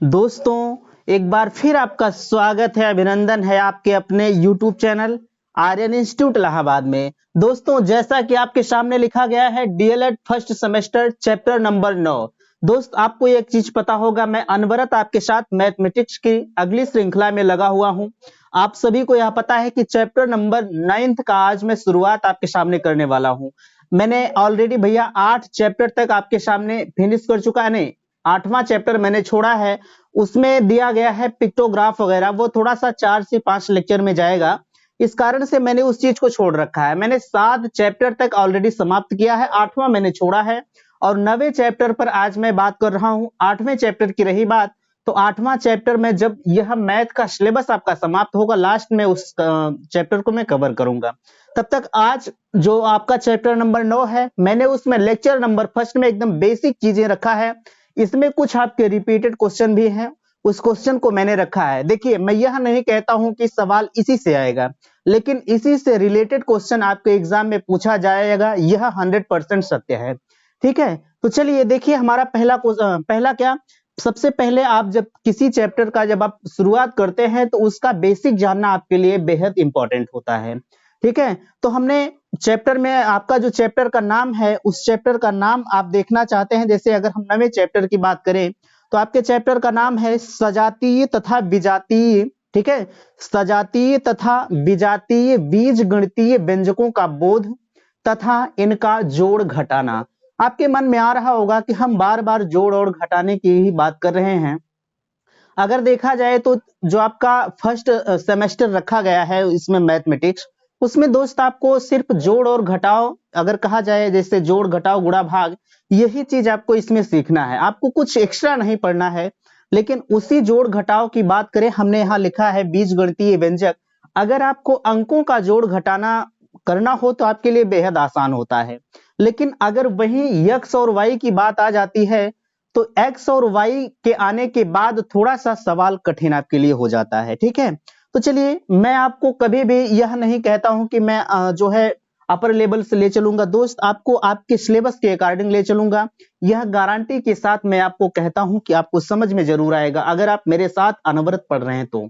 दोस्तों, एक बार फिर आपका स्वागत है, अभिनंदन है आपके अपने YouTube channel Aryan institute Allahabad में। दोस्तों, जैसा कि आपके सामने लिखा गया है DElEd first semester chapter number 9। दोस्त, आपको एक चीज पता होगा, मैं अनवरत आपके साथ मैथमेटिक्स की अगली श्रृंखला में लगा हुआ हूं। आप सभी को यह पता है कि चैप्टर नंबर 9 का आज मैं शुरुआत आपके सामने करने वाला हूं। मैंने ऑलरेडी भैया 8 चैप्टर तक आपके सामने फिनिश कर चुका है, नहीं 8वां चैप्टर मैंने छोड़ा है। उसमें दिया गया है पिक्टोग्राफ वगैरह, वो थोड़ा सा 4 से 5 लेक्चर में जाएगा। इस कारण से मैंने उस चीज को छोड़ रखा है। मैंने 7 चैप्टर तक ऑलरेडी समाप्त किया है, 8वां मैंने छोड़ा है और 9वें चैप्टर पर आज मैं बात कर रहा हूं। 8वें चैप्टर की रही बात, तो 8वां चैप्टर में जब यह मैथ का सिलेबस आपका समाप्त होगा, लास्ट में उस चैप्टर को मैं कवर करूंगा। तब तक आज जो आपका चैप्टर नंबर 9 है, मैंने उसमें लेक्चर नंबर फर्स्ट में एकदम बेसिक चीजें रखा है। इसमें कुछ आपके रिपीटेड क्वेश्चन भी हैं, उस क्वेश्चन को मैंने रखा है। देखिए, मैं यह नहीं कहता हूं कि सवाल इसी से आएगा, लेकिन इसी से रिलेटेड क्वेश्चन आपके एग्जाम में पूछा जाएगा, यह 100% सत्य है। ठीक है, तो चलिए देखिए, हमारा पहला क्या, सबसे पहले आप जब किसी चैप्टर का जब आप शुरुआत करते हैं तो उसका बेसिक जानना आपके लिए बेहद इंपॉर्टेंट होता है। ठीक है, तो हमने चैप्टर में आपका जो चैप्टर का नाम है, उस चैप्टर का नाम आप देखना चाहते हैं। जैसे अगर हम 9वें चैप्टर की बात करें तो आपके चैप्टर का नाम है सजातीय तथा विजातीय। ठीक है, सजातीय तथा विजातीय बीज गणितीय व्यंजकों का बोध तथा इनका जोड़ घटाना। आपके मन में आ रहा होगा कि हम बार बार जोड़ और घटाने की ही बात कर रहे हैं। अगर देखा जाए तो जो आपका फर्स्ट सेमेस्टर रखा गया है इसमें मैथमेटिक्स, उसमें दोस्त आपको सिर्फ जोड़ और घटाव, अगर कहा जाए जैसे जोड़ घटाव गुणा भाग, यही चीज आपको इसमें सीखना है। आपको कुछ एक्स्ट्रा नहीं पढ़ना है। लेकिन उसी जोड़ घटाव की बात करें, हमने यहाँ लिखा है बीजगणितीय व्यंजक। अगर आपको अंकों का जोड़ घटाना करना हो तो आपके लिए बेहद आसान होता है। लेकिन अगर वही x और y की बात आ जाती है तो x और y के आने के बाद थोड़ा सा सवाल कठिन आपके लिए हो जाता है। ठीक है, तो चलिए, मैं आपको कभी भी यह नहीं कहता हूं कि मैं जो है अपर लेवल से ले चलूंगा। दोस्त, आपको आपके सिलेबस के अकॉर्डिंग ले चलूंगा। यह गारंटी के साथ मैं आपको कहता हूं कि आपको समझ में जरूर आएगा अगर आप मेरे साथ अनवरत पढ़ रहे हैं तो।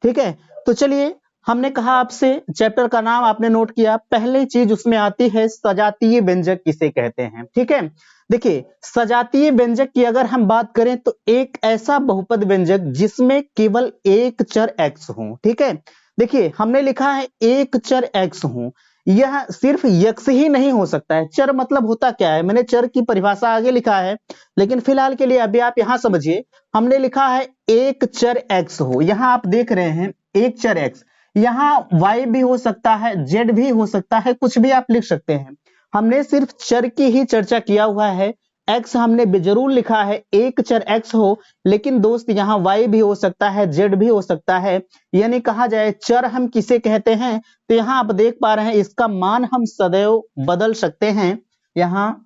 ठीक है, तो चलिए, हमने कहा आपसे चैप्टर का नाम आपने नोट किया। पहली चीज उसमें आती है सजातीय व्यंजक किसे कहते हैं। ठीक है, देखिए, सजातीय व्यंजक की अगर हम बात करें तो एक ऐसा बहुपद व्यंजक जिसमें केवल एक चर x हो। ठीक है, देखिए हमने लिखा है एक चर x हो। यह सिर्फ x ही नहीं हो सकता है। चर मतलब होता क्या है, मैंने चर की परिभाषा आगे लिखा है, लेकिन फिलहाल के लिए अभी आप यहां समझिए। हमने लिखा है एक चर x हो, यहां आप देख रहे हैं एक चर x, यहाँ y भी हो सकता है, z भी हो सकता है, कुछ भी आप लिख सकते हैं। हमने सिर्फ चर की ही चर्चा किया हुआ है। x हमने जरूर लिखा है एक चर x हो, लेकिन दोस्त यहाँ y भी हो सकता है, z भी हो सकता है। यानी कहा जाए चर हम किसे कहते हैं, तो यहाँ आप देख पा रहे हैं इसका मान हम सदैव बदल सकते हैं, यहाँ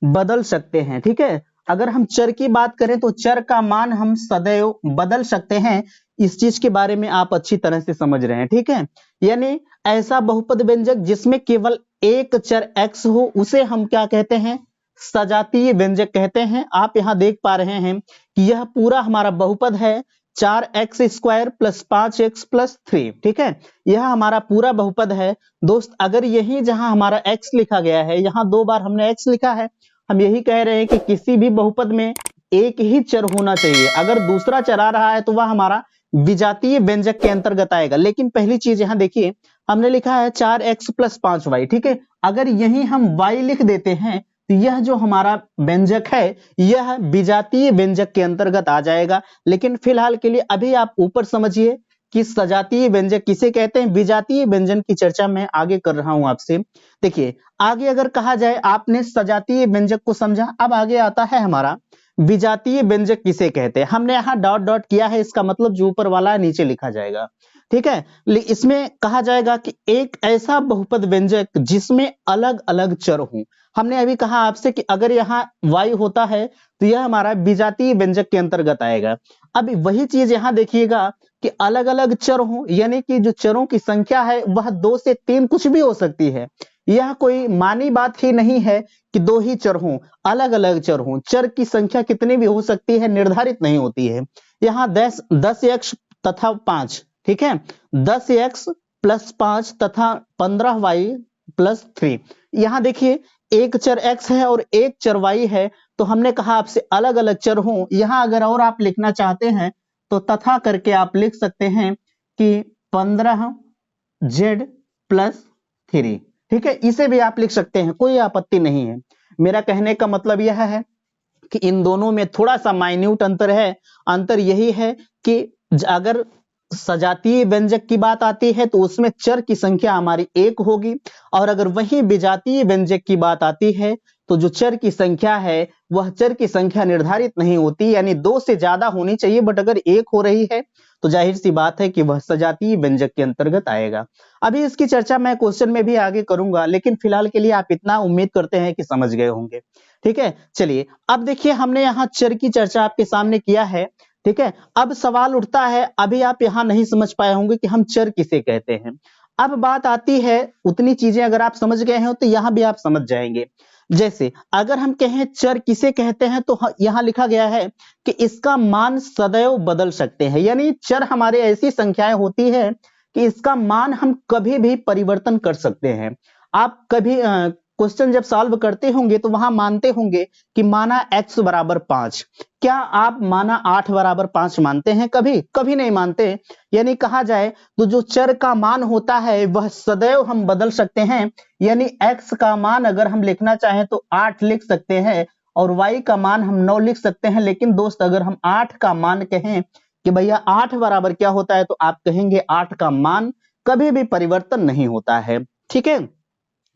बदल सकते हैं। ठीक है, अगर हम चर की बात करें तो चर का मान हम सदैव बदल सकते हैं। इस चीज के बारे में आप अच्छी तरह से समझ रहे हैं। ठीक है, यानी ऐसा बहुपद व्यंजक जिसमें केवल एक चर x हो, उसे हम क्या कहते हैं, सजातीय व्यंजक कहते हैं। आप यहां देख पा रहे हैं कि यह पूरा हमारा बहुपद है 4x² + 5x + 3। ठीक है, यह हमारा पूरा बहुपद है। दोस्त, अगर यही जहां हमारा x लिखा गया है, यहां 2 बार हमने x लिखा है, हम यही कह रहे हैं कि किसी भी बहुपद में एक ही चर होना चाहिए। अगर दूसरा चर आ रहा है तो वह हमारा विजातीय व्यंजक के अंतर्गत आएगा। लेकिन पहली चीज यहां देखिए, हमने लिखा है 4x + 5y। ठीक है, अगर यही हम y लिख देते हैं तो यह जो हमारा व्यंजक है यह विजातीय व्यंजक के अंतर्गत आ जाएगा। लेकिन फिलहाल के लिए अभी आप ऊपर समझिए कि सजातीय व्यंजक किसे कहते हैं। विजातीय व्यंजन की चर्चा मैं आगे कर रहा हूं आपसे। देखिए, आगे अगर कहा जाए आपने सजातीय व्यंजक को समझा, अब आगे आता है हमारा विजातीय व्यंजक किसे कहते हैं। हमने यहाँ डॉट डॉट किया है, इसका मतलब जो ऊपर वाला है नीचे लिखा जाएगा। ठीक है, इसमें कहा जाएगा कि एक ऐसा बहुपद व्यंजक जिसमें अलग अलग चर हों। हमने अभी कहा आपसे कि अगर यहाँ y होता है तो यह हमारा विजातीय व्यंजक के अंतर्गत आएगा। अब वही चीज यहाँ देखिएगा कि अलग अलग चर हों, यानी कि जो चरों की संख्या है वह 2 से 3 कुछ भी हो सकती है। यह कोई मानी बात ही नहीं है कि दो ही चर हों, अलग अलग चर हों। चर की संख्या कितनी भी हो सकती है, निर्धारित नहीं होती है। यहाँ 10x तथा 5, ठीक है, 10x प्लस 5 तथा 15y प्लस 3। यहाँ देखिए एक चर x है और एक चर y है, तो हमने कहा आपसे अलग अलग चर हों। यहाँ अगर और आप लिखना चाहते हैं तो तथा करके आप लिख सकते हैं कि 15z प्लस 3, ठीक है, इसे भी आप लिख सकते हैं, कोई आपत्ति नहीं है। मेरा कहने का मतलब यह है कि इन दोनों में थोड़ा सा माइन्यूट अंतर है। अंतर यही है कि अगर सजातीय व्यंजक की बात आती है तो उसमें चर की संख्या हमारी एक होगी, और अगर वही विजातीय व्यंजक की बात आती है तो जो चर की संख्या है वह चर की संख्या निर्धारित नहीं होती, यानी दो से ज्यादा होनी चाहिए, बट अगर एक हो रही है तो जाहिर सी बात है कि वह सजातीय व्यंजक के अंतर्गत आएगा। अभी इसकी चर्चा मैं क्वेश्चन में भी आगे करूंगा, लेकिन फिलहाल के लिए आप इतना उम्मीद करते हैं कि समझ गए होंगे। ठीक है, चलिए अब देखिए हमने यहाँ चर की चर्चा आपके सामने किया है। ठीक है, अब सवाल उठता है, अभी आप यहाँ नहीं समझ पाए होंगे कि हम चर किसे कहते हैं। अब बात आती है, उतनी चीजें अगर आप समझ गए हैं तो यहाँ भी आप समझ जाएंगे। जैसे अगर हम कहें चर किसे कहते हैं तो यहाँ लिखा गया है कि इसका मान सदैव बदल सकते हैं, यानी चर हमारे ऐसी संख्याएं होती है कि इसका मान हम कभी भी परिवर्तन कर सकते हैं। आप कभी क्वेश्चन जब सॉल्व करते होंगे तो वहां मानते होंगे कि माना x बराबर 5, क्या आप माना 8 बराबर 5 मानते हैं? कभी कभी नहीं मानते। यानी कहा जाए तो जो चर का मान होता है वह सदैव हम बदल सकते हैं, यानी x का मान अगर हम लिखना चाहें तो 8 लिख सकते हैं और y का मान हम 9 लिख सकते हैं। लेकिन दोस्त अगर हम 8 का मान कहें कि भैया 8 बराबर क्या होता है, तो आप कहेंगे 8 का मान कभी भी परिवर्तन नहीं होता है। ठीक है,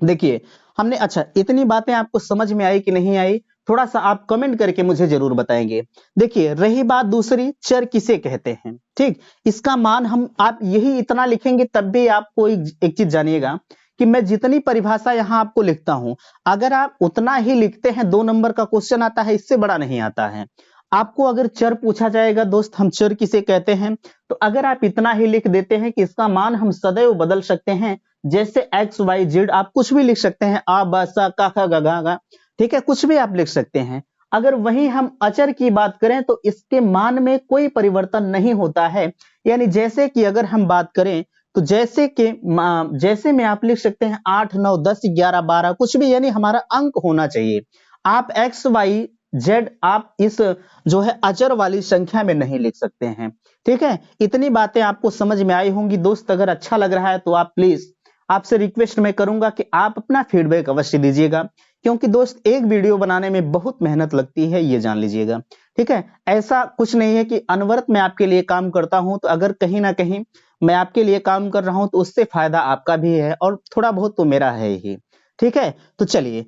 देखिए हमने, अच्छा इतनी बातें आपको समझ में आई कि नहीं आई, थोड़ा सा आप कमेंट करके मुझे जरूर बताएंगे। देखिए रही बात दूसरी, चर किसे कहते हैं। ठीक, इसका मान हम, आप यही इतना लिखेंगे तब भी आपको एक चीज जानिएगा कि मैं जितनी परिभाषा यहाँ आपको लिखता हूं, अगर आप उतना ही लिखते हैं 2 नंबर का क्वेश्चन आता है, इससे बड़ा नहीं आता है। आपको अगर चर पूछा जाएगा दोस्त हम चर किसे कहते हैं, तो अगर आप इतना ही लिख देते हैं कि इसका मान हम सदैव बदल सकते हैं, जैसे एक्स वाई जेड आप कुछ भी लिख सकते हैं, आ बा सा का खा गा गा गा, ठीक है, कुछ भी आप लिख सकते हैं। अगर वही हम अचर की बात करें तो इसके मान में कोई परिवर्तन नहीं होता है। यानी जैसे कि अगर हम बात करें तो जैसे में आप लिख सकते हैं 8 9 10 11 12 कुछ भी, यानी हमारा अंक होना चाहिए। आप एक्स वाई जेड आप इस जो है अचर वाली संख्या में नहीं लिख सकते हैं। ठीक है, इतनी बातें आपको समझ में आई होंगी दोस्त। अगर अच्छा लग रहा है तो आप प्लीज, आपसे रिक्वेस्ट मैं करूंगा कि आप अपना फीडबैक अवश्य दीजिएगा, क्योंकि दोस्त एक वीडियो बनाने में बहुत मेहनत लगती है, ये जान लीजिएगा। ठीक है, ऐसा कुछ नहीं है कि अनवरत मैं आपके लिए काम करता हूं, तो अगर कहीं ना कहीं मैं आपके लिए काम कर रहा हूं तो उससे फायदा आपका भी है और थोड़ा बहुत तो मेरा है ही। ठीक है, तो चलिए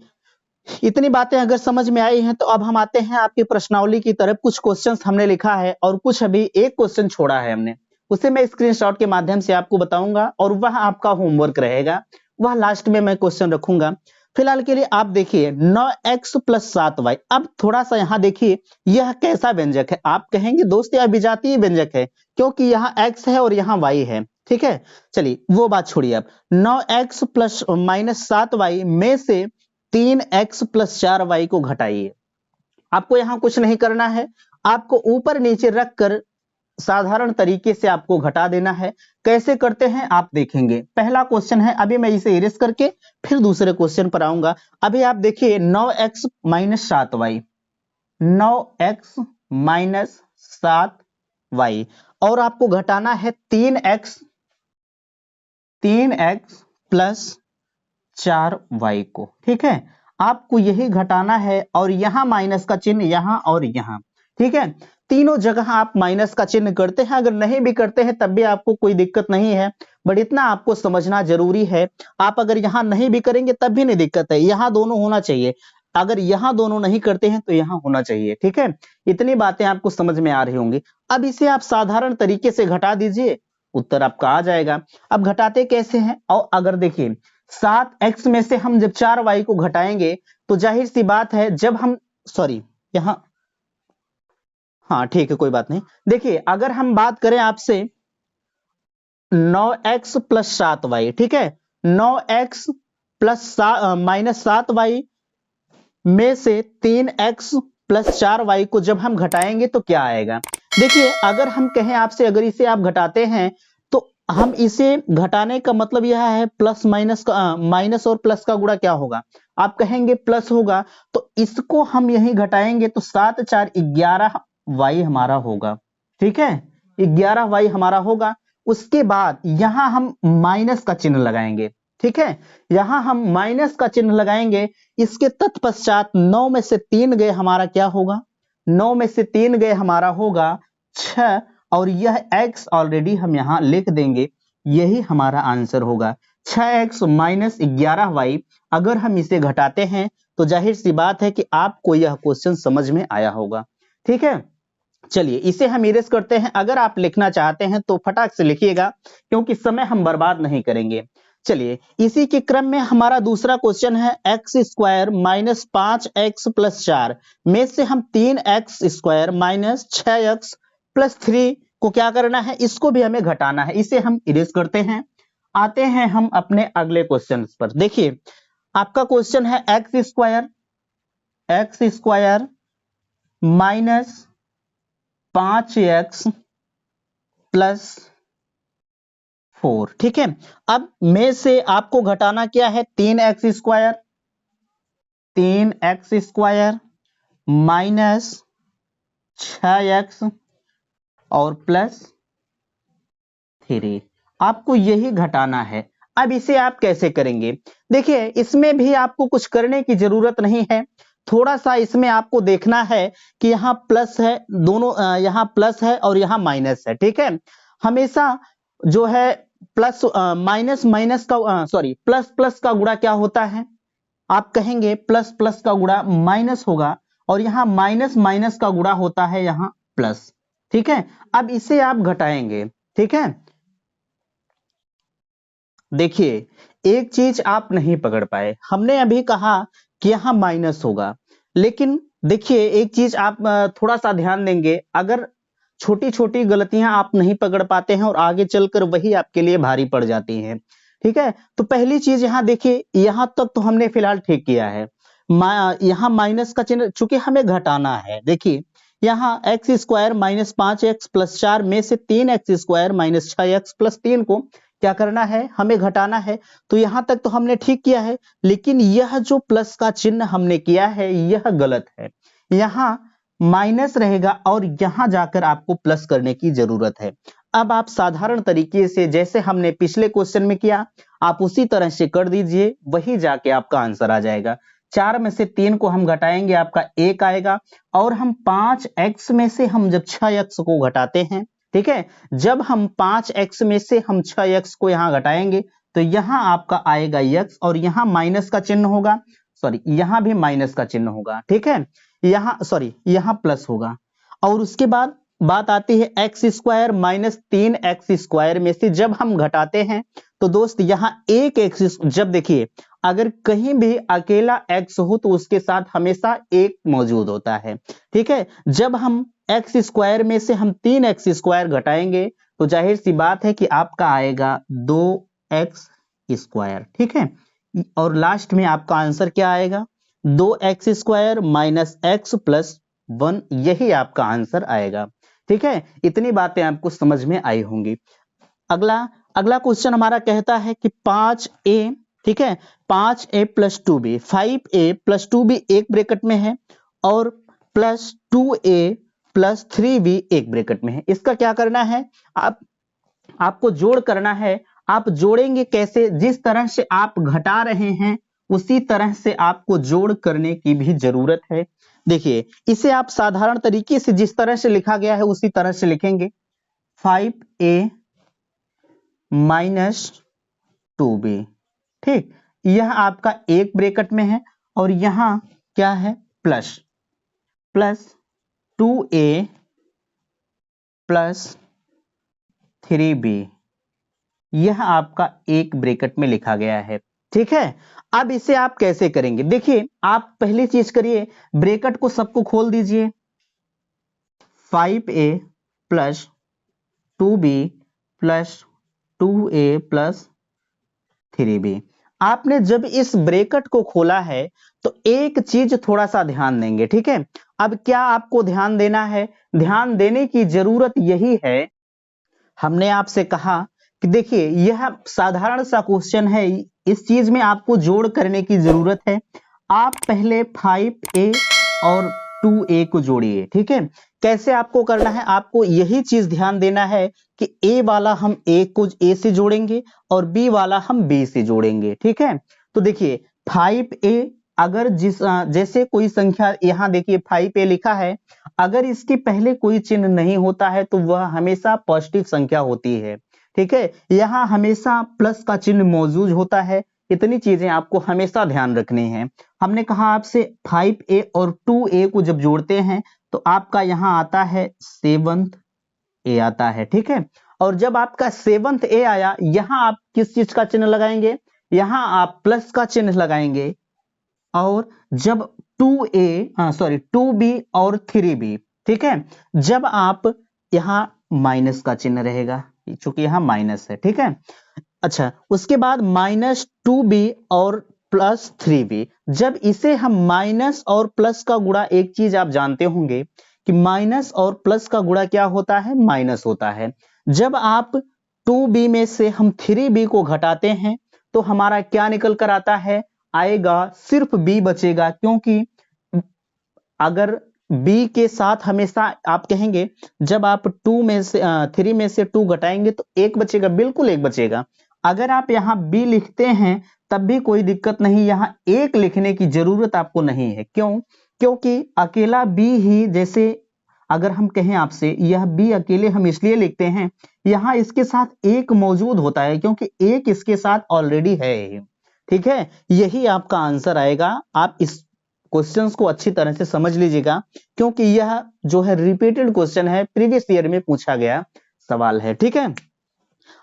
इतनी बातें अगर समझ में आई हैं तो अब हम आते हैं आपकी प्रश्नावली की तरफ। कुछ क्वेश्चंस हमने लिखा है और कुछ अभी एक क्वेश्चन छोड़ा है हमने, उसे मैं स्क्रीनशॉट के माध्यम से आपको बताऊंगा और वह आपका होमवर्क रहेगा, वह लास्ट में मैं क्वेश्चन रखूंगा। फिलहाल के लिए आप देखिए 9x प्लस 7y। अब थोड़ा सा यहाँ देखिए यह कैसा व्यंजक है, आप कहेंगे दोस्त यह विजातीय व्यंजक है क्योंकि यहाँ x है और यहाँ y है। ठीक है, चलिए वो बात छोड़िए। अब 9x प्लस माइनस 7y में से 3x प्लस 4y को घटाइए। आपको यहां कुछ नहीं करना है, आपको ऊपर नीचे रखकर साधारण तरीके से आपको घटा देना है। कैसे करते हैं आप देखेंगे। पहला क्वेश्चन है, अभी मैं इसे इरेज करके फिर दूसरे क्वेश्चन पर आऊंगा। अभी आप देखिए 9x minus 7y, 9x minus 7y, और आपको घटाना है 3x प्लस 4y को। ठीक है, आपको यही घटाना है और यहां माइनस का चिन्ह यहां और यहां। ठीक है, तीनों जगह आप माइनस का चिन्ह करते हैं, अगर नहीं भी करते हैं तब भी आपको कोई दिक्कत नहीं है, बट इतना आपको समझना जरूरी है। आप अगर यहां नहीं भी करेंगे तब भी नहीं दिक्कत है, यहां दोनों होना चाहिए। अगर यहां दोनों नहीं करते हैं तो यहां होना चाहिए। ठीक है, इतनी बातें आपको समझ में आ रही होंगी। अब इसे आप साधारण तरीके से घटा दीजिए, उत्तर आपका आ जाएगा। अब घटाते कैसे हैं, और अगर देखिए 7x में से हम जब 4y को घटाएंगे तो जाहिर सी बात है, जब हम, सॉरी यहां, हाँ ठीक है कोई बात नहीं। देखिए अगर हम बात करें आपसे 9x प्लस 7y, ठीक है, 9x -7y में से 3x + 4y को जब हम घटाएंगे तो क्या आएगा। देखिए अगर हम कहें आपसे, अगर इसे आप घटाते हैं तो हम इसे घटाने का मतलब यह है प्लस माइनस का माइनस और प्लस का गुणा क्या होगा, आप कहेंगे प्लस होगा, तो इसको हम यही घटाएंगे तो 7 4 11y हमारा होगा। ठीक है, 11y हमारा होगा। उसके बाद यहां हम माइनस का चिन्ह लगाएंगे। ठीक है, यहां हम माइनस का चिन्ह लगाएंगे। इसके तत्पश्चात 9 में से 3 गए हमारा क्या होगा, 9 में से 3 गए हमारा होगा 6, और यह x ऑलरेडी हम यहां लिख देंगे, यही हमारा आंसर होगा 6x - 11y। अगर हम इसे घटाते हैं तो जाहिर सी बात है कि आपको यह क्वेश्चन समझ में आया होगा। ठीक है, चलिए इसे हम इरेज करते हैं। अगर आप लिखना चाहते हैं तो फटाक से लिखिएगा, क्योंकि समय हम बर्बाद नहीं करेंगे। चलिए इसी के क्रम में हमारा दूसरा क्वेश्चन है x² - 5x + 4 में से हम 3x² - 6x + 3 को क्या करना है, इसको भी हमें घटाना है। इसे हम इरेज करते हैं। आते हैं हम अपने अगले क्वेश्चन पर। देखिए आपका क्वेश्चन है x² - 5x + 4। ठीक है, अब में से आपको घटाना क्या है, 3x² - 6x और +3, आपको यही घटाना है। अब इसे आप कैसे करेंगे, देखिए इसमें भी आपको कुछ करने की जरूरत नहीं है। थोड़ा सा इसमें आपको देखना है कि यहाँ प्लस है, दोनों यहाँ प्लस है और यहाँ माइनस है। ठीक है, हमेशा जो है प्लस माइनस माइनस का सॉरी प्लस प्लस का गुणा क्या होता है, आप कहेंगे प्लस प्लस का गुणा माइनस होगा, और यहाँ माइनस माइनस का गुणा होता है यहाँ प्लस। ठीक है, अब इसे आप घटाएंगे। ठीक है, देखिए एक चीज आप नहीं पकड़ पाए, हमने अभी कहा कि यहां माइनस होगा, लेकिन देखिए एक चीज आप थोड़ा सा ध्यान देंगे। अगर छोटी छोटी गलतियां आप नहीं पकड़ पाते हैं और आगे चलकर वही आपके लिए भारी पड़ जाती हैं। ठीक है, तो पहली चीज यहां देखिए, यहां तक तो हमने फिलहाल ठीक किया है। यहां माइनस का चिन्ह चूंकि हमें घटाना है। देखिए यहाँ x² - 5x + 4 में से 3x² - 6x + 3 को क्या करना है, हमें घटाना है। तो यहां तक तो हमने ठीक किया है, लेकिन यह जो प्लस का चिन्ह हमने किया है यह गलत है। यहां माइनस रहेगा और यहां जाकर आपको प्लस करने की जरूरत है। अब आप साधारण तरीके से जैसे हमने पिछले क्वेश्चन में किया, आप उसी तरह से कर दीजिए, वही जाके आपका आंसर आ जाएगा। 4 में से 3 को हम घटाएंगे, आपका 1 आएगा, और हम 5x में से हम जब 6x को घटाते हैं, ठीक है, जब हम 5x में से हम 6x को यहां घटाएंगे तो यहां आपका आएगा x, और यहां माइनस का चिन्ह होगा, सॉरी यहां भी माइनस का चिन्ह होगा। ठीक है, यहां सॉरी यहां प्लस होगा। और उसके बाद बात आती है x² - 3x² में से जब हम घटाते हैं तो दोस्त यहां एक x, जब देखिए अगर कहीं भी अकेला x हो तो उसके साथ हमेशा एक मौजूद होता है। ठीक है, जब हम x² में से हम 3x² घटाएंगे तो जाहिर सी बात है कि आपका आएगा 2x²। ठीक है, और लास्ट में आपका आंसर क्या आएगा, 2x² - x + 1, यही आपका आंसर आएगा। ठीक है, इतनी बातें आपको समझ में आई होंगी। अगला अगला क्वेश्चन हमारा कहता है कि 5a, ठीक है, 5a + 2b, 5a + 2b एक ब्रैकेट में है और +2a + 3b एक ब्रैकेट में है। इसका क्या करना है, आपको जोड़ करना है। आप जोड़ेंगे कैसे, जिस तरह से आप घटा रहे हैं उसी तरह से आपको जोड़ करने की भी जरूरत है। देखिए इसे आप साधारण तरीके से जिस तरह से लिखा गया है उसी तरह से लिखेंगे, 5a - 2b। ठीक, यह आपका एक ब्रैकेट में है और यहां क्या है, प्लस 2a + 3b, यह आपका एक ब्रैकेट में लिखा गया है। ठीक है, अब इसे आप कैसे करेंगे, देखिए आप पहली चीज करिए, ब्रैकेट को सबको खोल दीजिए, 5a + 2b + 2a + 3b। आपने जब इस ब्रैकेट को खोला है तो एक चीज थोड़ा सा ध्यान देंगे, ठीक है। अब क्या आपको ध्यान देना है, ध्यान देने की जरूरत यही है, हमने आपसे कहा कि देखिए यह साधारण सा क्वेश्चन है, इस चीज में आपको जोड़ करने की जरूरत है। आप पहले 5a और 2a को जोड़िए, ठीक है। कैसे आपको करना है, आपको यही चीज ध्यान देना है कि a वाला हम a को a से जोड़ेंगे और b वाला हम b से जोड़ेंगे, ठीक है। तो देखिए 5a, अगर जैसे कोई संख्या यहाँ देखिए 5a लिखा है, अगर इसके पहले कोई चिन्ह नहीं होता है तो वह हमेशा पॉजिटिव संख्या होती है, ठीक है। यहाँ हमेशा प्लस का चिन्ह मौजूद होता है, इतनी चीजें आपको हमेशा ध्यान रखनी है। हमने कहा आपसे 5a और 2a को जब जोड़ते हैं तो आपका यहाँ आता है 7th a आता है, ठीक है। और जब आपका 7th a आया, यहाँ आप किस चीज का चिन्ह लगाएंगे, यहाँ आप प्लस का चिन्ह लगाएंगे। और जब 2b और 3b, ठीक है, जब आप यहाँ माइनस का चिन्ह रहेगा, चूंकि यहाँ माइनस है, ठीक है। अच्छा, उसके बाद -2b और +3b, जब इसे हम माइनस और प्लस का गुणा, एक चीज आप जानते होंगे कि माइनस और प्लस का गुणा क्या होता है, माइनस होता है। जब आप 2b में से हम 3b को घटाते हैं तो हमारा क्या निकल कर आता है, आएगा सिर्फ b बचेगा, क्योंकि अगर b के साथ हमेशा आप कहेंगे, जब आप 3 में से 2 घटाएंगे तो एक बचेगा, बिल्कुल एक बचेगा। अगर आप यहाँ b लिखते हैं तब भी कोई दिक्कत नहीं, यहाँ एक लिखने की जरूरत आपको नहीं है। क्यों, क्योंकि अकेला b ही, जैसे अगर हम कहें आपसे यह b अकेले हम इसलिए लिखते हैं, यहाँ इसके साथ एक मौजूद होता है क्योंकि एक इसके साथ ऑलरेडी है, ठीक है। यही आपका आंसर आएगा। आप इस क्वेश्चंस को अच्छी तरह से समझ लीजिएगा, क्योंकि यह जो है रिपीटेड क्वेश्चन है, प्रीवियस ईयर में पूछा गया सवाल है, ठीक है।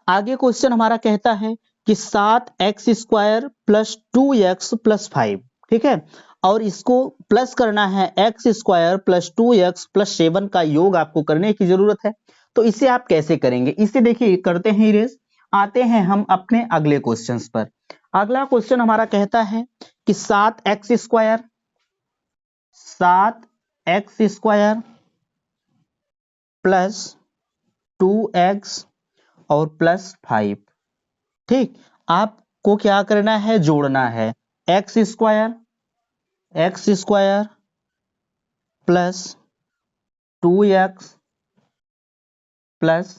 आगे क्वेश्चन हमारा कहता है कि 7x² प्लस 2x प्लस 5, ठीक है, और इसको प्लस करना है x² प्लस 2x प्लस 7 का योग आपको करने की जरूरत है। तो इसे आप कैसे करेंगे, इसे देखिए करते हैं इरेज। आते हैं हम अपने अगले क्वेश्चंस पर। अगला क्वेश्चन हमारा कहता है कि 7x² प्लस 2x और प्लस 5, ठीक। आपको क्या करना है, जोड़ना है x² प्लस 2x प्लस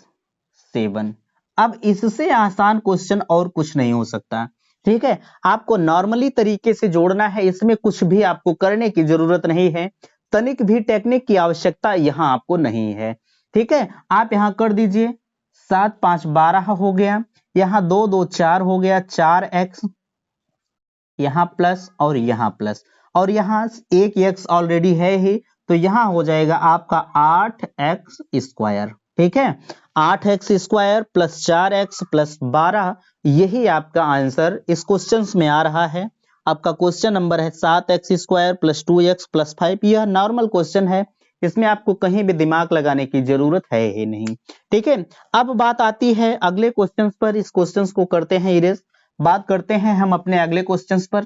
7। अब इससे आसान क्वेश्चन और कुछ नहीं हो सकता, ठीक है। आपको नॉर्मली तरीके से जोड़ना है, इसमें कुछ भी आपको करने की जरूरत नहीं है, तनिक भी टेक्निक की आवश्यकता यहां आपको नहीं है, ठीक है। आप यहां कर दीजिए, 7 5 12 हो गया, यहाँ 2 2 4 हो गया, 4x, यहाँ प्लस और यहाँ प्लस, और यहाँ एक x ऑलरेडी है ही, तो यहाँ हो जाएगा आपका 8x², ठीक है। 8x² प्लस 4x प्लस 12, यही आपका आंसर इस क्वेश्चन में आ रहा है। आपका क्वेश्चन नंबर है 7x² प्लस 2x प्लस 5। यह नॉर्मल क्वेश्चन है, इसमें आपको कहीं भी दिमाग लगाने की जरूरत है ही नहीं, ठीक है। अब बात आती है अगले क्वेश्चन पर, इस क्वेश्चन को करते हैं इरेज। बात करते हैं हम अपने अगले क्वेश्चन पर।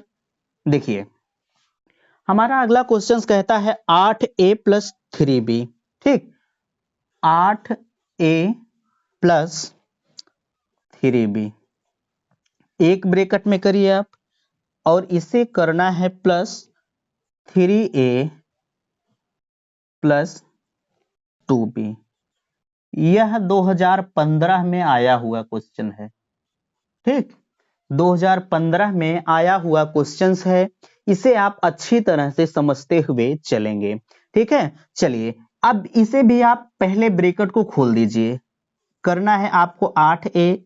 देखिए हमारा अगला क्वेश्चन कहता है 8a प्लस 3b, ठीक। 8a प्लस 3b, एक ब्रैकेट में करिए आप, और इसे करना है प्लस 3a प्लस 2b। यह 2015 में आया हुआ क्वेश्चन है, ठीक। 2015 में आया हुआ क्वेश्चन है, इसे आप अच्छी तरह से समझते हुए चलेंगे, ठीक है। चलिए अब इसे भी आप पहले ब्रैकेट को खोल दीजिए। करना है आपको 8a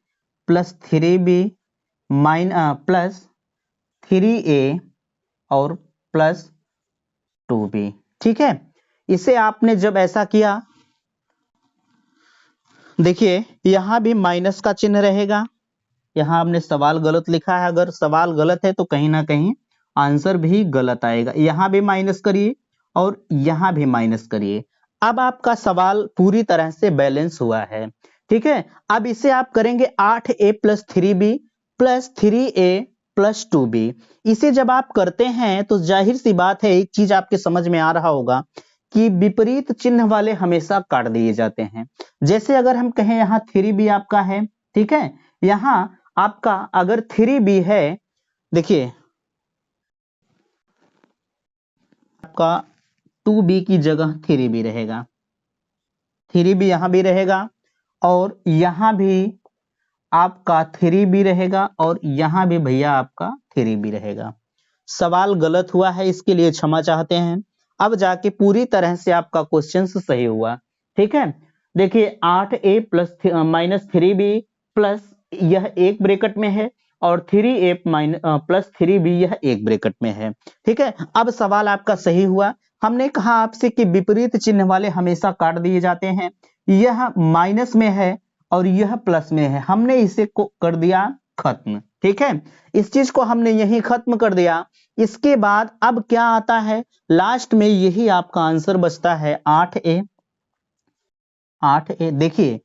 plus 3b plus 3a और प्लस 2b, ठीक है। इसे आपने जब ऐसा किया, देखिए यहां भी माइनस का चिन्ह रहेगा, यहाँ आपने सवाल गलत लिखा है, अगर सवाल गलत है तो कहीं ना कहीं आंसर भी गलत आएगा। यहां भी माइनस करिए और यहां भी माइनस करिए। अब आपका सवाल पूरी तरह से बैलेंस हुआ है, ठीक है। अब इसे आप करेंगे 8a plus 3b plus 3a plus 2b। इसे जब आप करते हैं तो जाहिर सी बात है एक चीज आपके समझ में आ रहा होगा कि विपरीत चिन्ह वाले हमेशा काट दिए जाते हैं। जैसे अगर हम कहें यहाँ 3b आपका है, ठीक है, यहाँ आपका अगर 3b है, देखिए आपका 2b की जगह 3b रहेगा, 3b यहां भी रहेगा और यहां भी आपका 3b रहेगा और यहां भी भैया आपका 3b रहेगा। सवाल गलत हुआ है, इसके लिए क्षमा चाहते हैं। अब जाके पूरी तरह से आपका क्वेश्चन सही हुआ, ठीक है। देखिए 8a plus minus 3b plus यह एक ब्रैकेट में है और 3a प्लस 3b यह एक ब्रैकेट में है, ठीक है। अब सवाल आपका सही हुआ। हमने कहा आपसे कि विपरीत चिन्ह वाले हमेशा काट दिए जाते हैं। यह माइनस में है और यह प्लस में है, हमने इसे को कर दिया खत्म, ठीक है। इस चीज को हमने यही खत्म कर दिया। इसके बाद अब क्या आता है, लास्ट में यही आपका आंसर बचता है 8a। 8a देखिए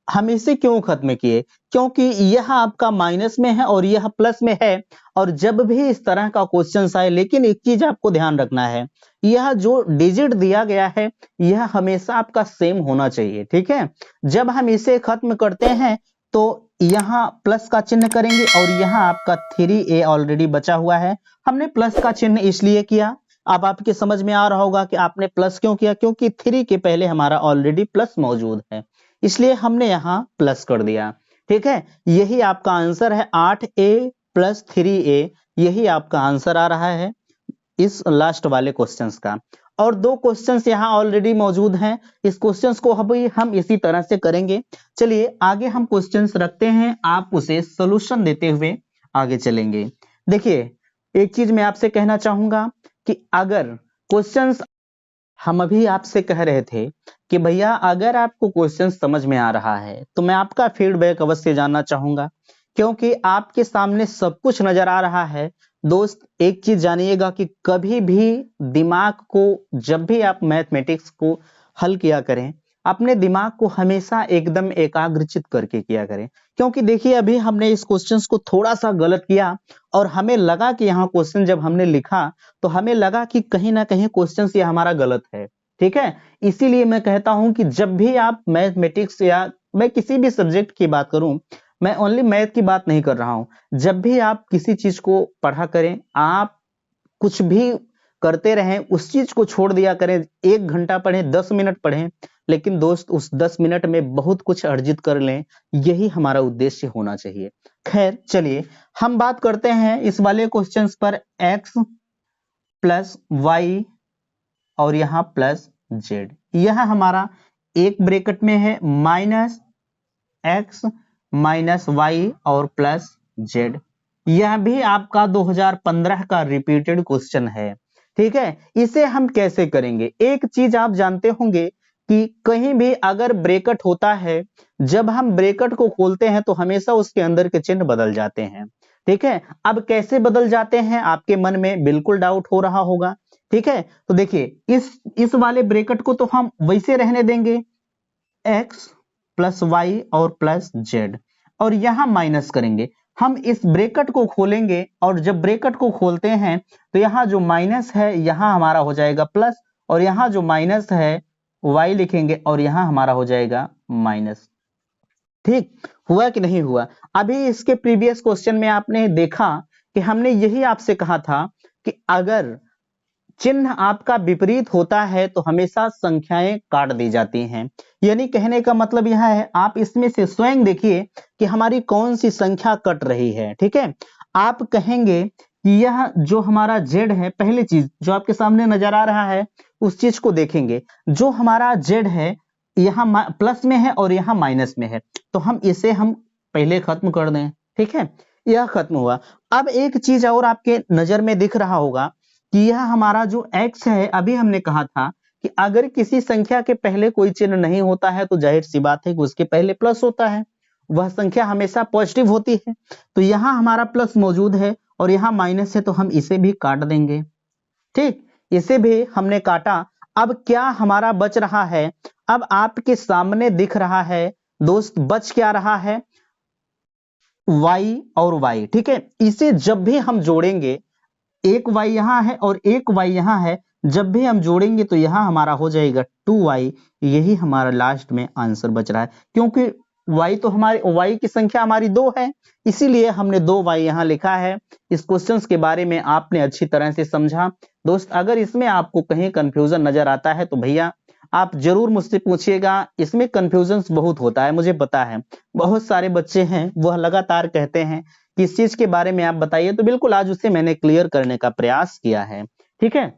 हम इसे क्यों खत्म किए, क्योंकि यह आपका माइनस में है और यह प्लस में है। और जब भी इस तरह का क्वेश्चन आए, लेकिन एक चीज आपको ध्यान रखना है, यह जो डिजिट दिया गया है यह हमेशा आपका सेम होना चाहिए, ठीक है। जब हम इसे खत्म करते हैं तो यहाँ प्लस का चिन्ह करेंगे और यहाँ आपका 3a ऑलरेडी बचा हुआ है। हमने प्लस का चिन्ह इसलिए किया, अब आपके समझ में आ रहा होगा कि आपने प्लस क्यों किया, क्योंकि 3 के पहले हमारा ऑलरेडी प्लस मौजूद है, इसलिए हमने यहाँ प्लस कर दिया, ठीक है। यही आपका आंसर है 8a प्लस 3a, यही आपका आंसर आ रहा है इस लास्ट वाले क्वेश्चंस का। और दो क्वेश्चंस यहाँ ऑलरेडी मौजूद हैं, इस क्वेश्चंस को हम इसी तरह से करेंगे। चलिए आगे हम क्वेश्चंस रखते हैं, आप उसे सोल्यूशन देते हुए आगे चलेंगे। देखिए एक चीज मैं आपसे कहना चाहूंगा कि अगर क्वेश्चंस, हम अभी आपसे कह रहे थे कि भैया अगर आपको क्वेश्चन समझ में आ रहा है तो मैं आपका फीडबैक अवश्य जानना चाहूंगा, क्योंकि आपके सामने सब कुछ नजर आ रहा है। दोस्त एक चीज जानिएगा कि कभी भी दिमाग को, जब भी आप मैथमेटिक्स को हल किया करें, अपने दिमाग को हमेशा एकदम एकाग्रचित करके किया करें। क्योंकि देखिए अभी हमने इस क्वेश्चन को थोड़ा सा गलत किया और हमें लगा कि यहाँ क्वेश्चन जब हमने लिखा तो हमें लगा कि कहीं ना कहीं क्वेश्चन ये हमारा गलत है, ठीक है। इसीलिए मैं कहता हूं कि जब भी आप मैथमेटिक्स या मैं किसी भी सब्जेक्ट की बात करूं, मैं ओनली मैथ की बात नहीं कर रहा हूं, जब भी आप किसी चीज को पढ़ा करें, आप कुछ भी करते रहें, उस चीज को छोड़ दिया करें। 1 घंटा पढ़ें, 10 मिनट पढ़ें, लेकिन दोस्त उस 10 मिनट में बहुत कुछ अर्जित कर लें, यही हमारा उद्देश्य होना चाहिए। खैर चलिए हम बात करते हैं इस वाले क्वेश्चंस पर, x प्लस वाई और यहाँ प्लस जेड, यह हमारा एक ब्रैकेट में है, माइनस एक्स माइनस वाई और प्लस जेड। यह भी आपका 2015 का रिपीटेड क्वेश्चन है, ठीक है। इसे हम कैसे करेंगे, एक चीज आप जानते होंगे कि कहीं भी अगर ब्रैकेट होता है, जब हम ब्रैकेट को खोलते हैं तो हमेशा उसके अंदर के चिन्ह बदल जाते हैं, ठीक है। अब कैसे बदल जाते हैं आपके मन में बिल्कुल डाउट हो रहा होगा, ठीक है। तो देखिए इस वाले ब्रैकेट को तो हम वैसे रहने देंगे, x प्लस वाई और प्लस जेड, और यहां माइनस करेंगे। हम इस ब्रैकेट को खोलेंगे और जब ब्रैकेट को खोलते हैं तो यहाँ जो माइनस है यहाँ हमारा हो जाएगा प्लस, और यहाँ जो माइनस है y लिखेंगे और यहाँ हमारा हो जाएगा माइनस। ठीक हुआ कि नहीं हुआ। अभी इसके प्रीवियस क्वेश्चन में आपने देखा कि हमने यही आपसे कहा था कि अगर चिन्ह आपका विपरीत होता है तो हमेशा संख्याएं काट दी जाती हैं। यानी कहने का मतलब यह है, आप इसमें से स्वयं देखिए कि हमारी कौन सी संख्या कट रही है, ठीक है। आप कहेंगे कि यह जो हमारा z है, पहली चीज जो आपके सामने नजर आ रहा है उस चीज को देखेंगे, जो हमारा z है यहाँ प्लस में है और यहाँ माइनस में है, तो हम इसे हम पहले खत्म कर दें, ठीक है। यह खत्म हुआ। अब एक चीज और आपके नजर में दिख रहा होगा कि यह हमारा जो x है, अभी हमने कहा था कि अगर किसी संख्या के पहले कोई चिन्ह नहीं होता है तो जाहिर सी बात है कि उसके पहले प्लस होता है, वह संख्या हमेशा पॉजिटिव होती है। तो यहाँ हमारा प्लस मौजूद है और यहाँ माइनस है, तो हम इसे भी काट देंगे, ठीक। इसे भी हमने काटा। अब क्या हमारा बच रहा है, अब आपके सामने दिख रहा है दोस्त, बच क्या रहा है, y और y, ठीक है। इसे जब भी हम जोड़ेंगे, एक y यहाँ है और एक y यहाँ है, जब भी हम जोड़ेंगे तो यहाँ हमारा हो जाएगा 2y। यही हमारा लास्ट में आंसर बच रहा है, क्योंकि y तो हमारे y की संख्या हमारी 2 है, इसीलिए हमने 2y यहाँ लिखा है। इस क्वेश्चन के बारे में आपने अच्छी तरह से समझा। दोस्त, अगर इसमें आपको कहीं कंफ्यूजन नजर आता है तो भैया आप जरूर मुझसे पूछिएगा। इसमें कंफ्यूजन बहुत होता है, मुझे पता है। बहुत सारे बच्चे हैं वह लगातार कहते हैं कि इस चीज के बारे में आप बताइए, तो बिल्कुल आज उसे मैंने क्लियर करने का प्रयास किया है, ठीक है।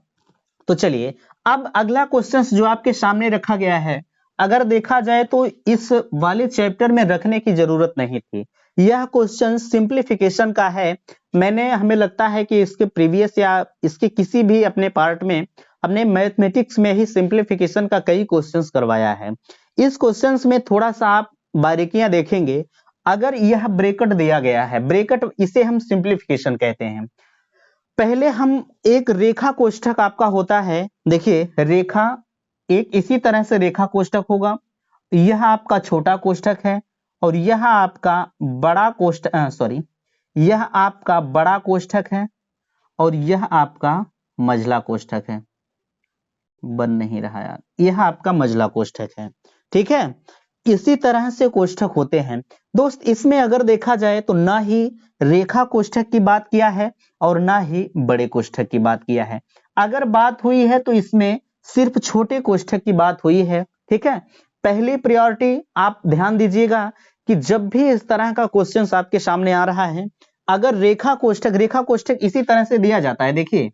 तो चलिए, अब अगला क्वेश्चन जो आपके सामने रखा गया है, अगर देखा जाए तो इस वाले चैप्टर में रखने की जरूरत नहीं थी। यह क्वेश्चन सिंप्लीफिकेशन का है। हमें लगता है कि इसके प्रीवियस या इसके किसी भी अपने पार्ट में हमने मैथमेटिक्स में ही सिंप्लीफिकेशन का कई क्वेश्चंस करवाया है। इस क्वेश्चंस में थोड़ा सा आप बारीकियां देखेंगे। अगर यह ब्रैकेट दिया गया है, ब्रैकेट इसे हम सिंप्लीफिकेशन कहते हैं। पहले हम एक रेखा कोष्ठक आपका होता है, देखिए रेखा एक इसी तरह से रेखा कोष्ठक होगा। यह आपका छोटा कोष्ठक है और यह आपका बड़ा कोष्ठक, सॉरी, यह आपका बड़ा कोष्ठक है और यह आपका मझला कोष्ठक है। बन नहीं रहा यार, यह आपका मझला कोष्ठक है, ठीक है। इसी तरह से कोष्ठक होते हैं। दोस्त, इसमें अगर देखा जाए तो ना ही रेखा कोष्ठक की बात किया है और ना ही बड़े कोष्ठक की बात किया है। अगर बात हुई है तो इसमें सिर्फ छोटे कोष्ठक की बात हुई है, ठीक है। पहली प्रायोरिटी आप ध्यान दीजिएगा कि जब भी इस तरह का क्वेश्चन आपके सामने आ रहा है, अगर रेखा कोष्ठक इसी तरह से दिया जाता है, देखिए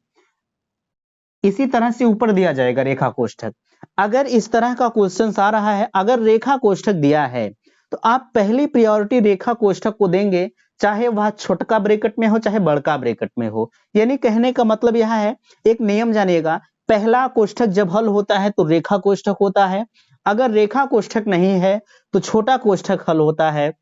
इसी तरह से ऊपर दिया जाएगा रेखा कोष्ठक। अगर इस तरह का क्वेश्चन आ रहा है, अगर रेखा कोष्ठक दिया है, तो आप पहली प्रायोरिटी रेखा कोष्ठक को देंगे, चाहे वह छोटका ब्रैकेट में हो चाहे बड़का ब्रैकेट में हो। यानी कहने का मतलब यह है, एक नियम जानिएगा, पहला कोष्ठक जब हल होता है तो रेखा कोष्ठक होता है। अगर रेखा कोष्ठक नहीं है तो छोटा कोष्ठक हल होता है,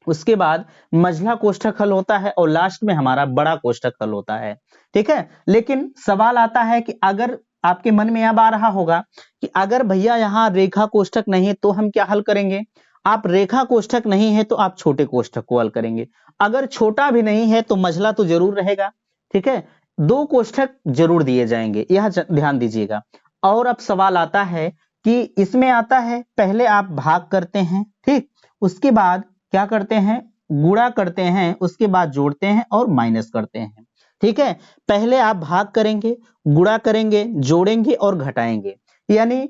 उसके बाद मझला कोष्ठक हल होता है और लास्ट में हमारा बड़ा कोष्ठक हल होता है, ठीक है। लेकिन सवाल आता है कि अगर आपके मन में अब आ रहा होगा कि अगर भैया यहाँ रेखा कोष्ठक नहीं है तो हम क्या हल करेंगे। आप रेखा कोष्ठक नहीं है तो आप छोटे कोष्ठक को हल करेंगे। अगर छोटा भी नहीं है तो मझला तो जरूर रहेगा, ठीक है। दो कोष्ठक जरूर दिए जाएंगे, यह ध्यान दीजिएगा। और अब सवाल आता है कि इसमें आता है पहले आप भाग करते हैं, ठीक, उसके बाद क्या करते हैं, गुणा करते हैं, उसके बाद जोड़ते हैं और माइनस करते हैं, ठीक है। पहले आप भाग करेंगे, गुणा करेंगे, जोड़ेंगे और घटाएंगे। यानी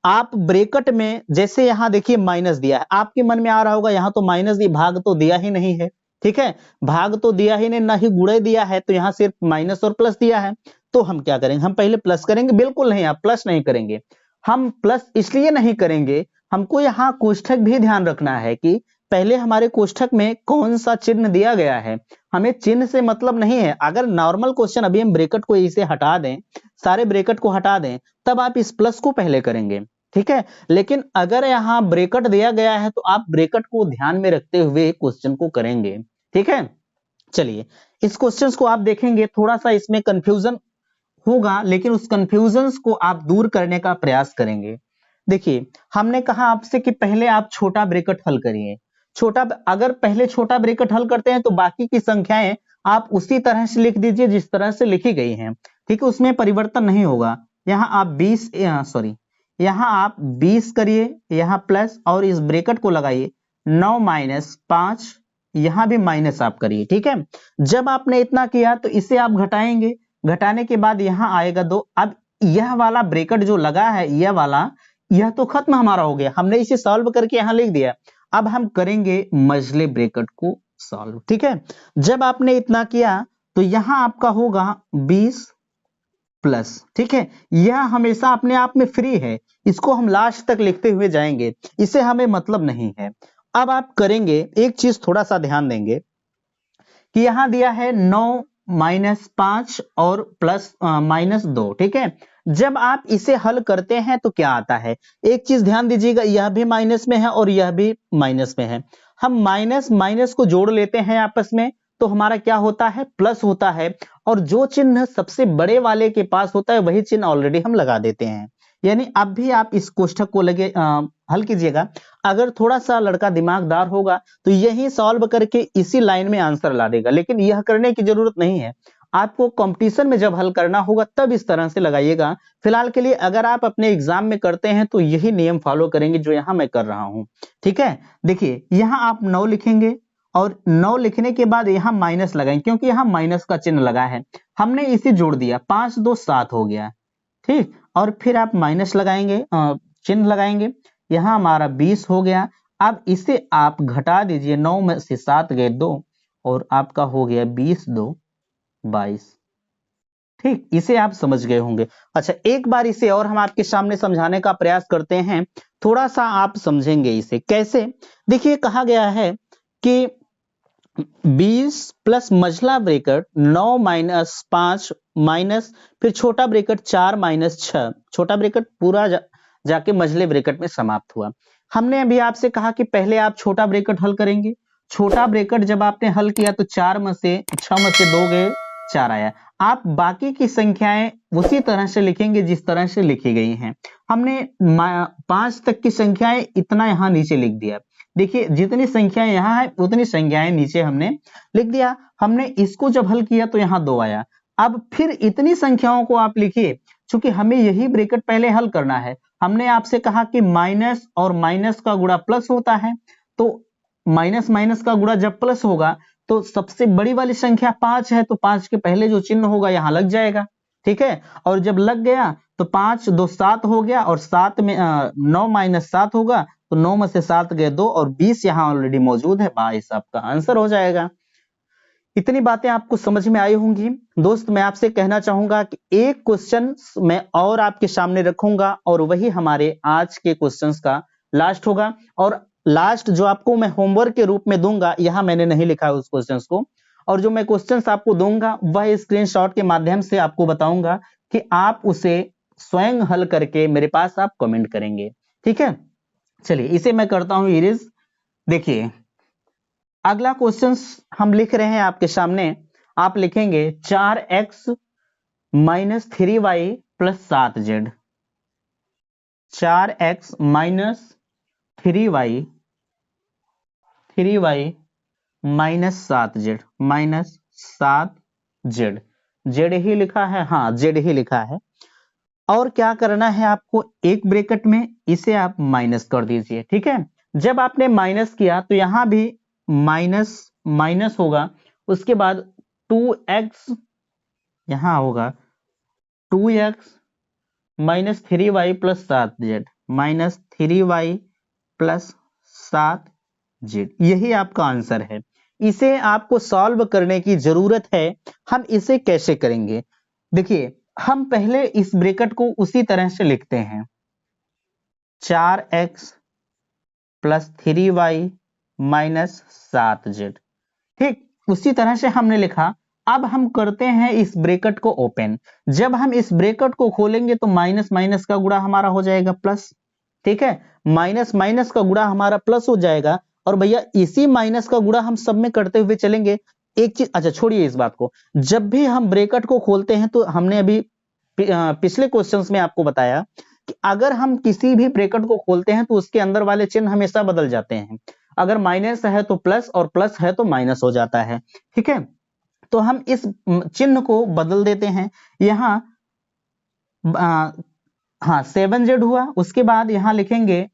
आप ब्रैकेट में जैसे यहां देखिए माइनस दिया है, आपके मन में आ रहा होगा यहां तो माइनस दिया, भाग तो दिया ही नहीं है, ठीक है। भाग तो दिया ही नहीं, ना ही गुणे दिया है, तो यहां सिर्फ माइनस और प्लस दिया है। तो हम क्या करेंगे, हम पहले प्लस करेंगे, बिल्कुल नहीं, आप प्लस नहीं करेंगे। हम प्लस इसलिए नहीं करेंगे, हमको यहाँ कोष्ठक भी ध्यान रखना है कि पहले हमारे कोष्ठक में कौन सा चिन्ह दिया गया है। हमें चिन्ह से मतलब नहीं है। अगर नॉर्मल क्वेश्चन अभी हम ब्रैकेट को इसे हटा दें, सारे ब्रैकेट को हटा दें, तब आप इस प्लस को पहले करेंगे, ठीक है। लेकिन अगर यहाँ ब्रैकेट दिया गया है तो आप ब्रैकेट को ध्यान में रखते हुए क्वेश्चन को करेंगे, ठीक है। चलिए, इस क्वेश्चन को आप देखेंगे, थोड़ा सा इसमें कंफ्यूजन होगा, लेकिन उस कंफ्यूजन को आप दूर करने का प्रयास करेंगे। देखिए, हमने कहा आपसे कि पहले आप छोटा ब्रैकेट हल करिए। अगर पहले छोटा ब्रैकेट हल करते हैं तो बाकी की संख्याएं आप उसी तरह से लिख दीजिए जिस तरह से लिखी गई हैं, ठीक है, उसमें परिवर्तन नहीं होगा। यहाँ आप 20 करिए, यहाँ प्लस और इस ब्रैकेट को लगाइए, 9 माइनस 5, यहाँ भी माइनस आप करिए, ठीक है। जब आपने इतना किया तो इसे आप घटाएंगे, घटाने के बाद यहाँ आएगा 2। अब यह वाला ब्रैकेट जो लगा है, यह वाला, यह तो खत्म हमारा हो गया, हमने इसे सॉल्व करके यहाँ लिख दिया। अब हम करेंगे मझले ब्रैकेट को सॉल्व, ठीक है। जब आपने इतना किया तो यहां आपका होगा 20 प्लस, ठीक है। यह हमेशा अपने आप में फ्री है, इसको हम लास्ट तक लिखते हुए जाएंगे, इसे हमें मतलब नहीं है। अब आप करेंगे एक चीज, थोड़ा सा ध्यान देंगे कि यहां दिया है 9 माइनस 5 और प्लस माइनस 2, ठीक है। जब आप इसे हल करते हैं तो क्या आता है, एक चीज ध्यान दीजिएगा, यह भी माइनस में है और यह भी माइनस में है। हम माइनस माइनस को जोड़ लेते हैं आपस में तो हमारा क्या होता है, प्लस होता है। और जो चिन्ह सबसे बड़े वाले के पास होता है वही चिन्ह ऑलरेडी हम लगा देते हैं। यानी अब भी आप इस कोष्ठक को लगे हल कीजिएगा। अगर थोड़ा सा लड़का दिमागदार होगा तो यही सॉल्व करके इसी लाइन में आंसर ला देगा, लेकिन यह करने की जरूरत नहीं है। आपको कंपटीशन में जब हल करना होगा तब इस तरह से लगाइएगा। फिलहाल के लिए अगर आप अपने एग्जाम में करते हैं तो यही नियम फॉलो करेंगे जो यहाँ मैं कर रहा हूँ। ठीक है, देखिए यहाँ आप 9 लिखेंगे और 9 लिखने के बाद यहाँ माइनस लगाएंगे, क्योंकि यहाँ माइनस का चिन्ह लगा है। हमने इसे जोड़ दिया, 5 2 7 हो गया। ठीक, और फिर आप माइनस लगाएंगे, चिन्ह लगाएंगे, यहाँ हमारा 20 हो गया। अब इसे आप घटा दीजिए, 9 में से 7 गए 2 और आपका हो गया 20 2 22। ठीक, इसे आप समझ गए होंगे। अच्छा, एक बार इसे और हम आपके सामने समझाने का प्रयास करते हैं, थोड़ा सा आप समझेंगे इसे कैसे। देखिए कहा गया है कि 20 प्लस मझला ब्रैकेट 9 माइनस 5 माइनस फिर छोटा ब्रैकेट 4 माइनस 6, छोटा ब्रैकेट पूरा जाके मझले ब्रैकेट में समाप्त हुआ। हमने अभी आपसे कहा कि पहले आप छोटा ब्रैकेट हल करेंगे। छोटा ब्रैकेट जब आपने हल किया तो 4 में से 6 में से 2 गए, 4 आया। आप बाकी की संख्याएं उसी तरह से लिखेंगे जिस तरह से लिखी गई हैं। हमने 5 तक की संख्याएं इतना यहाँ नीचे लिख दिया। देखिए जितनी संख्याएं यहाँ है उतनी संख्याएं नीचे हमने लिख दिया। हमने इसको जब हल किया तो यहाँ 2 आया। अब फिर इतनी संख्याओं को आप लिखिए, क्योंकि हमें यही ब्रैकेट पहले हल करना है। हमने आपसे कहा कि माइनस और माइनस का गुणा प्लस होता है, तो माइनस माइनस का गुणा जब प्लस होगा तो सबसे बड़ी वाली संख्या 5 है, तो 5 के पहले जो चिन्ह होगा यहाँ लग जाएगा। ठीक है, और जब लग गया तो 5 2 7 हो गया और 7 में 9 माइनस 7 होगा, तो 9 में से 7 गए 2 और 20 यहाँ ऑलरेडी मौजूद है, 22 आपका आंसर हो जाएगा। इतनी बातें आपको समझ में आई होंगी। दोस्त मैं आपसे कहना चाहूंगा कि एक क्वेश्चन मैं और आपके सामने रखूंगा और वही हमारे आज के क्वेश्चंस का लास्ट होगा। और लास्ट जो आपको मैं होमवर्क के रूप में दूंगा, यहाँ मैंने नहीं लिखा है उस क्वेश्चंस को, और जो मैं क्वेश्चंस आपको दूंगा वह स्क्रीनशॉट के माध्यम से आपको बताऊंगा कि आप उसे स्वयं हल करके मेरे पास आप कमेंट करेंगे। ठीक है, चलिए इसे मैं करता हूं इरेज। देखिए अगला क्वेश्चन हम लिख रहे हैं आपके सामने। आप लिखेंगे 4x minus 3y plus 7z। 4x minus 3y minus 7z minus 7z। z ही लिखा है, हाँ z ही लिखा है। और क्या करना है आपको, एक ब्रैकेट में इसे आप माइनस कर दीजिए। ठीक है, जब आपने माइनस किया तो यहां भी माइनस माइनस होगा, उसके बाद 2x यहां होगा 2x minus 3y plus 7z minus 3y plus 7z। यही आपका आंसर है। इसे आपको सॉल्व करने की जरूरत है। हम इसे कैसे करेंगे, देखिए हम पहले इस ब्रैकेट को उसी तरह से लिखते हैं, 4x plus 3y minus 7z। ठीक, उसी तरह से हमने लिखा। अब हम करते हैं इस ब्रैकेट को ओपन। जब हम इस ब्रैकेट को खोलेंगे तो माइनस माइनस का गुणा हमारा हो जाएगा प्लस। ठीक है, माइनस माइनस का गुणा हमारा प्लस हो जाएगा। और भैया इसी माइनस का गुणा हम सब में करते हुए चलेंगे। एक चीज, अच्छा छोड़िए इस बात को, जब भी हम ब्रैकेट को खोलते हैं तो हमने अभी पिछले क्वेश्चंस में आपको बताया कि अगर हम किसी भी ब्रैकेट को खोलते हैं तो उसके अंदर वाले चिन्ह हमेशा बदल जाते हैं। अगर माइनस है तो प्लस और प्लस है तो माइनस हो जाता है। ठीक है, तो हम इस चिन्ह को बदल देते हैं। यहाँ हाँ 7z हुआ, उसके बाद यहाँ लिखेंगे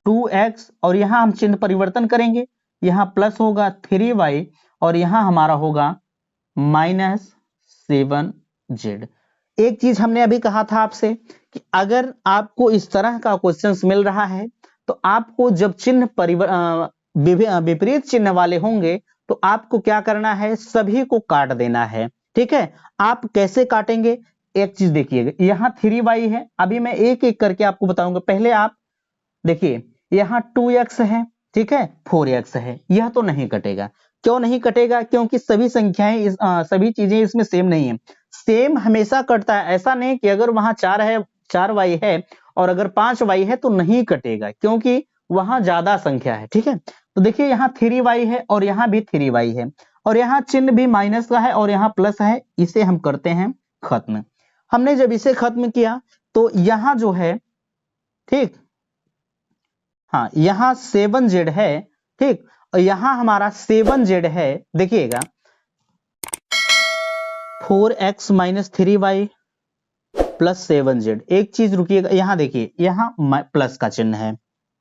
2x और यहाँ हम चिन्ह परिवर्तन करेंगे, यहाँ प्लस होगा 3y और यहाँ हमारा होगा माइनस 7z। एक चीज हमने अभी कहा था आपसे कि अगर आपको इस तरह का क्वेश्चंस मिल रहा है तो आपको जब चिन्ह विपरीत चिन्ह वाले होंगे तो आपको क्या करना है, सभी को काट देना है। ठीक है, आप कैसे काटेंगे, एक चीज देखिएगा, यहाँ 3y है, अभी मैं एक एक करके आपको बताऊंगा। पहले आप देखिए यहाँ 2x है, ठीक है, 4x है, यह तो नहीं कटेगा। क्यों नहीं कटेगा, क्योंकि सभी संख्याएं सभी चीजें इसमें सेम नहीं है। सेम हमेशा कटता है, ऐसा नहीं कि अगर वहां 4 है 4y है और अगर 5y है तो नहीं कटेगा, क्योंकि वहां ज्यादा संख्या है। ठीक है, तो देखिए यहाँ 3y है और यहाँ भी 3y है और यहाँ चिन्ह भी माइनस का है और यहाँ प्लस है। इसे हम करते हैं खत्म। हमने जब इसे खत्म किया तो यहाँ जो है, ठीक, हाँ यहाँ 7z है, ठीक, और यहाँ हमारा 7z है, देखिएगा 4x minus 3y plus 7z। एक चीज रुकिएगा, यहाँ देखिए, यहाँ प्लस का चिन्ह है,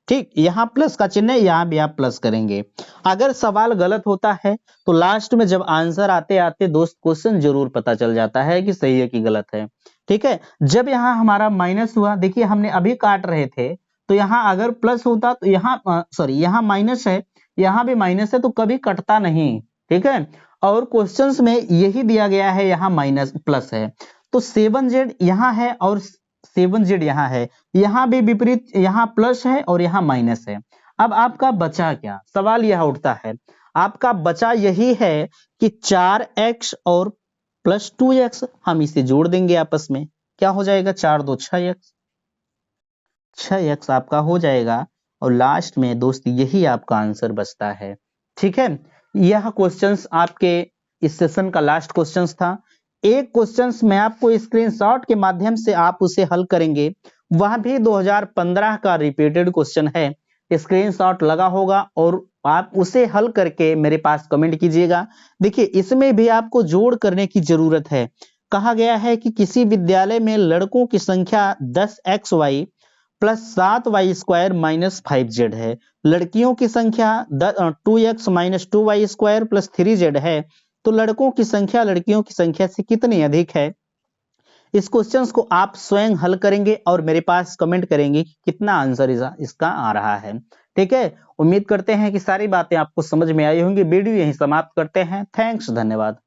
ठीक, यहाँ प्लस का चिन्ह है, यहाँ भी आप प्लस करेंगे। अगर सवाल गलत होता है तो लास्ट में जब आंसर आते आते दोस्त क्वेश्चन जरूर पता चल जाता है कि सही है कि गलत है, ठीक है। जब यहाँ हमारा माइनस हुआ, देखिए हमने अभी काट रहे थे, तो यहाँ अगर प्लस होता तो यहाँ सॉरी यहाँ माइनस है, यहाँ भी माइनस है, तो कभी कटता नहीं, ठीक है। और क्वेश्चंस में यही दिया गया है, यहाँ माइनस प्लस है, तो 7z यहाँ है और 7z यहाँ है, यहाँ भी विपरीत, यहाँ प्लस है और यहाँ माइनस है। अब आपका बचा क्या, सवाल यह उठता है, आपका बचा यही है कि 4x और प्लस 2x, हम इसे जोड़ देंगे आपस में, क्या हो जाएगा, 4 2 6x, 6x आपका हो जाएगा, और लास्ट में दोस्त यही आपका आंसर बचता है, ठीक है। यह क्वेश्चंस आपके इस सेशन का लास्ट क्वेश्चंस था। एक क्वेश्चंस मैं आपको स्क्रीनशॉट के माध्यम से आप उसे हल करेंगे, वह भी 2015 का रिपीटेड क्वेश्चन है, स्क्रीनशॉट लगा होगा और आप उसे हल करके मेरे पास कमेंट कीजिएगा। देखिए इसमें भी आपको जोड़ करने की जरूरत है। कहा गया है कि किसी विद्यालय में लड़कों की संख्या 10xy plus 7y² minus 5z है, लड़कियों की संख्या 2x minus 2y² plus 3z है, तो लड़कों की संख्या लड़कियों की संख्या से कितनी अधिक है। इस क्वेश्चंस को आप स्वयं हल करेंगे और मेरे पास कमेंट करेंगे कि कितना आंसर इसका आ रहा है, ठीक है। उम्मीद करते हैं कि सारी बातें आपको समझ में आई होंगी। वीडियो यहीं समाप्त करते हैं। थैंक्स, धन्यवाद।